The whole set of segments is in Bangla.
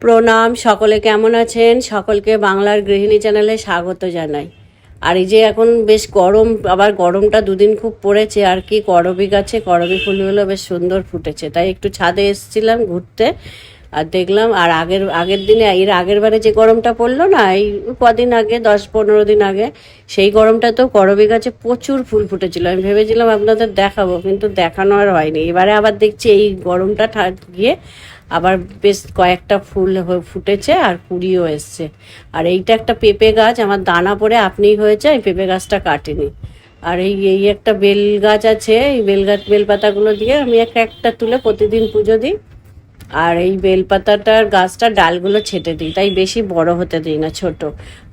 প্রণাম, সকলে কেমন আছেন? সকলকে বাংলার গৃহিণী চ্যানেলে স্বাগত জানাই। আর এই যে এখন বেশ গরম, আবার গরমটা দুদিন খুব পড়েছে আর কি। করবী গাছে করবী ফুলগুলো বেশ সুন্দর ফুটেছে, তাই একটু ছাদে এসেছিলাম ঘুরতে। আর দেখলাম, আর আগের দিনে, এর আগের বারে যে গরমটা পড়লো না, এই কদিন আগে 10-15 দিন আগে, সেই গরমটাতেও করবী গাছে প্রচুর ফুল ফুটেছিল। আমি ভেবেছিলাম আপনাদের দেখাবো, কিন্তু দেখানো আর হয়নি। এবারে আবার দেখছি এই গরমটা গিয়ে আবার বেশ কয়েকটা ফুল ফুটেছে আর কুড়িও এসছে। আর এইটা একটা পেঁপে গাছ, আমার দানা পড়ে আপনিই হয়েছে, এই পেঁপে গাছটা কাটিনি। আর এই এই একটা বেল গাছ আছে, এই বেলপাতাগুলো দিয়ে আমি একটা তুলে প্রতিদিন পুজো দিই। আর এই বেলপাতাটার গাছটার ডালগুলো ছেটে দিই, তাই বেশি বড় হতে দিই না, ছোট।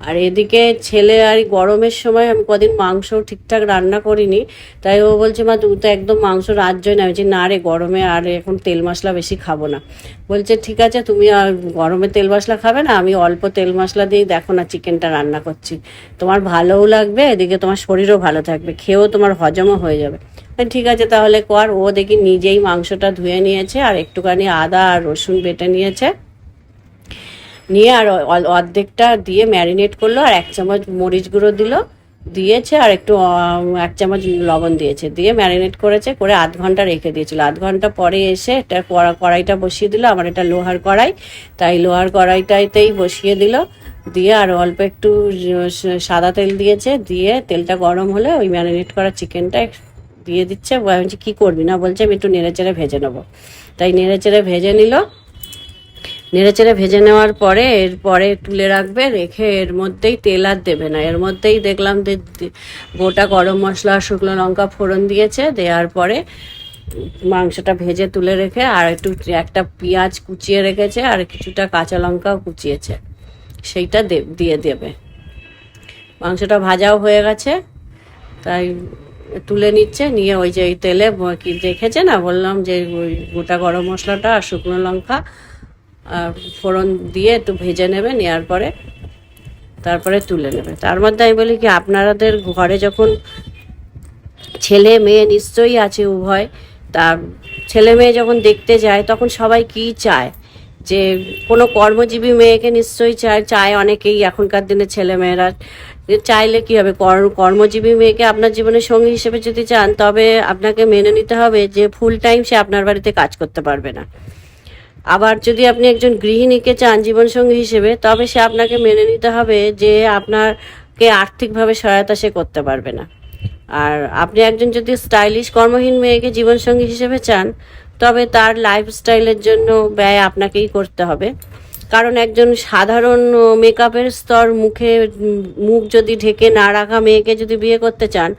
আর এদিকে ছেলে, আর গরমের সময় আমি কদিন মাংস ঠিকঠাক রান্না করিনি, তাই ও বলছে, মা তুই তো একদম মাংস রাজ্যই না। বলছি, না রে, গরমে আর এখন তেল মশলা বেশি খাবো না। বলছে ঠিক আছে, তুমি আর গরমে তেল মশলা খাবে না, আমি অল্প তেল মশলা দিয়েই দেখো না চিকেনটা রান্না করছি, তোমার ভালোও লাগবে, এদিকে তোমার শরীরও ভালো থাকবে, খেয়েও তোমার হজমও হয়ে যাবে। ঠিক আছে তাহলে কর। ও দেখি নিজেই মাংসটা ধুয়ে নিয়েছে, আর একটুখানি আদা আর রসুন বেটে নিয়েছে, নিয়ে আর অর্ধেকটা দিয়ে ম্যারিনেট করলো, আর 1 চামচ মরিচ গুঁড়ো দিয়েছে, আর একটু 1 চামচ লবণ দিয়েছে, দিয়ে ম্যারিনেট করেছে, করে আধ ঘন্টা রেখে দিয়েছিল। আধ ঘন্টা পরে এসে এটা কড়াইটা বসিয়ে দিল। আমার এটা লোহার কড়াই, তাই লোহার কড়াইটাতেই বসিয়ে দিল। দিয়ে আর অল্প একটু সাদা তেল দিয়েছে, দিয়ে তেলটা গরম হলে ওই ম্যারিনেট করা চিকেনটা দিয়ে দিচ্ছে। বলছি কী করবি না, বলছে আমি একটু নেড়েচেড়ে ভেজে নেবো। তাই নেড়েচেড়ে ভেজে নিল। নেড়েচেড়ে ভেজে নেওয়ার পরে এরপরে তুলে রাখবে, রেখে এর মধ্যেই তেল আর দেবে না, এর মধ্যেই দেখলাম যে গোটা গরম মশলা শুকনো লঙ্কা ফোড়ন দিয়েছে। দেওয়ার পরে মাংসটা ভেজে তুলে রেখে আর একটা পেঁয়াজ কুচিয়ে রেখেছে, আর কিছুটা কাঁচা লঙ্কাও কুচিয়েছে, সেইটা দিয়ে দেবে। মাংসটা ভাজাও হয়ে গেছে, তাই তুলে নিচ্ছে। নিয়ে ওই যে এই তেলে কি দেখেছে না, বললাম যে ওই গোটা গরম মশলাটা আর শুকনো লঙ্কা ফোড়ন দিয়ে একটু ভেজে নেবে, নেওয়ার পরে তারপরে তুলে নেবে। তার মধ্যে আমি বলি কি, আপনাদের ঘরে যখন ছেলে মেয়ে নিশ্চয়ই আছে উভয়, তা ছেলে মেয়ে যখন দেখতে যায় তখন সবাই কি চায়, যে কোনো কর্মজীবী মেয়েকে নিশ্চয়ই চায় অনেকেই এখনকার দিনে ছেলেমেয়েরা। চাইলে কি হবে, কর্মজীবী মেয়েকে আপনার জীবনের সঙ্গী হিসেবে যদি চান, তবে আপনাকে মেনে নিতে হবে যে ফুল টাইম সে আপনার বাড়িতে কাজ করতে পারবে না। আবার যদি আপনি একজন গৃহিণীকে চান জীবনসঙ্গী হিসেবে, তবে সে আপনাকে মেনে নিতে হবে যে আপনাকে আর্থিকভাবে সহায়তা সে করতে পারবে না। আর আপনি একজন যদি স্টাইলিশ কর্মহীন মেয়েকে জীবনসঙ্গী হিসেবে চান, তবে তার লাইফস্টাইলের জন্য ব্যয় আপনাকেই করতে হবে। কারণ একজন সাধারণ মেকআপের স্তর মুখ যদি ঢেকে না রাখা মেয়েকে যদি বিয়ে করতে চান,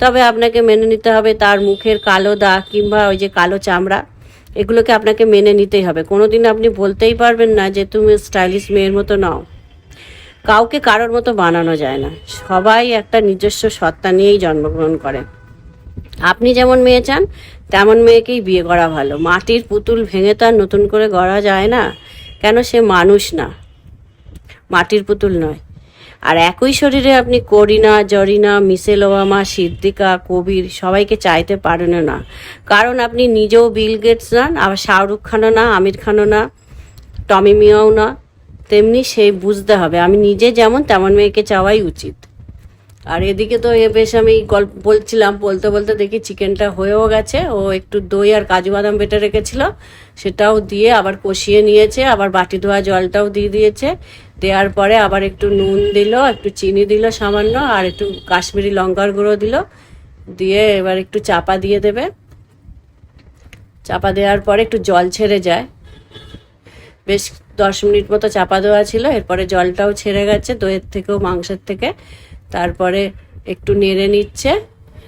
তবে আপনাকে মেনে নিতে হবে তার মুখের কালো দাগ কিংবা ওই যে কালো চামড়া, এগুলোকে আপনাকে মেনে নিতেই হবে। কোনোদিন আপনি বলতেই পারবেন না যে তুমি স্টাইলিশ মেয়ের মতো নাও। কাউকে কারোর মতো বানানো যায় না, সবাই একটা নিজস্ব সত্তা নিয়েই জন্মগ্রহণ করে। আপনি যেমন মেয়ে চান তেমন মেয়েকেই বিয়ে করা ভালো। মাটির পুতুল ভেঙে তো আর নতুন করে গড়া যায় না, কেন সে মানুষ না, মাটির পুতুল নয়। আর একই শরীরে আপনি করিনা, জরিনা, মিশেল ওবামা, সিদ্দিকা, কবির সবাইকে চাইতে পারেন না। কারণ আপনি নিজেও বিল গেটস না, আবার শাহরুখ খানও না, আমির খানও না, টমি মিয়াও না। তেমনি সেই বুঝতে হবে আমি নিজে যেমন তেমন মেয়েকে চাওয়াই উচিত। আর এদিকে তো বেশ আমি গল্প বলছিলাম, বলতে বলতে দেখি চিকেনটা হয়েও গেছে। ও একটু দই আর কাজু বাদাম বেটে রেখেছিল, সেটাও দিয়ে আবার কষিয়ে নিয়েছে, আবার বাটি ধোয়া জলটাও দিয়ে দিয়েছে। দেওয়ার পরে আবার একটু নুন দিল, একটু চিনি দিল সামান্য, আর একটু কাশ্মীরি লঙ্কার গুঁড়ো দিল, দিয়ে এবার একটু চাপা দিয়ে দেবে। চাপা দেওয়ার পরে একটু জল ছেড়ে যায়, বেশ 10 মিনিট মতো চাপা দেওয়া ছিল। এরপরে জলটাও ছেড়ে গেছে দইয়ের থেকেও, মাংসের থেকে। তারপরে একটু নেড়ে নিচ্ছে,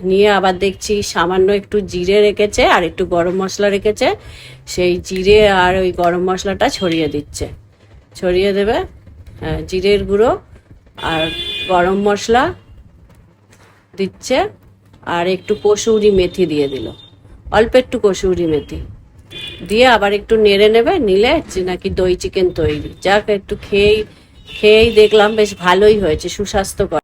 নিয়ে আবার দেখছি সামান্য একটু জিরে রেখেছে আর একটু গরম মশলা রেখেছে, সেই জিরে আর ওই গরম মশলাটা ছড়িয়ে দিচ্ছে, ছড়িয়ে দেবে। হ্যাঁ, জিরের গুঁড়ো আর গরম মশলা দিচ্ছে, আর একটু কসুরি মেথি দিয়ে দিল, অল্প একটু কসুরি মেথি দিয়ে আবার একটু নেড়ে নেবে। নিলে নাকি দই চিকেন তৈরি। যাক, একটু খেয়েই দেখলাম বেশ ভালোই হয়েছে, সুস্বাস্থ্যকর।